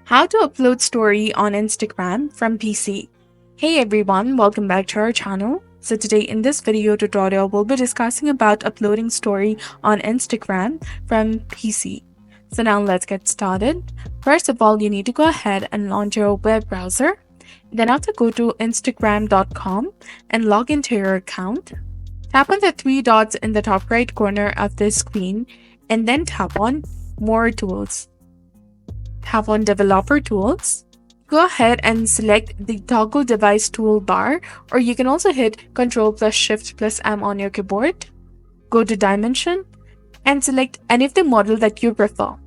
How to upload story on Instagram from PC. Hey everyone, welcome back to our channel. So today in this video tutorial, we'll be discussing about uploading story on Instagram from PC. So now let's get started. First of all, you need to go ahead and launch your web browser. Then have to go to instagram.com and log into your account. Tap on the three dots in the top right corner of the screen and then tap on More Tools. Tap on Developer Tools. Go ahead and select the Toggle Device toolbar, or you can also hit Ctrl plus Shift plus M on your keyboard. Go to Dimension and select any of the model that you prefer.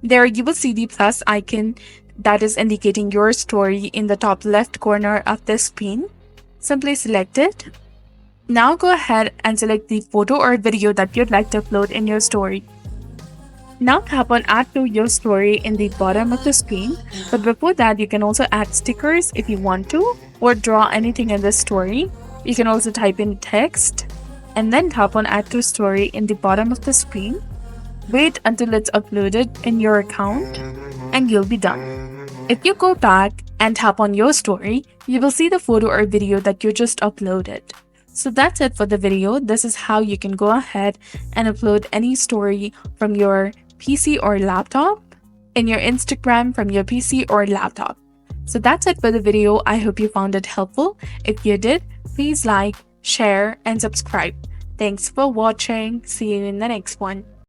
There you will see the plus icon that is indicating your story in the top left corner of the screen. Simply select it. Now go ahead and select the photo or video that you'd like to upload in your story. Now tap on Add to your story in the bottom of the screen, but before that you can also add stickers if you want to, or draw anything in the story. You can also type in text and then tap on Add to Story in the bottom of the screen. Wait until it's uploaded in your account and you'll be done. If you go back and tap on your story, you will see the photo or video that you just uploaded. So that's it for the video. This is how you can go ahead and upload any story from your PC or laptop in your Instagram from your PC or laptop. So that's it for the video. I hope you found it helpful. If you did, please like, share, and subscribe. Thanks for watching. See you in the next one.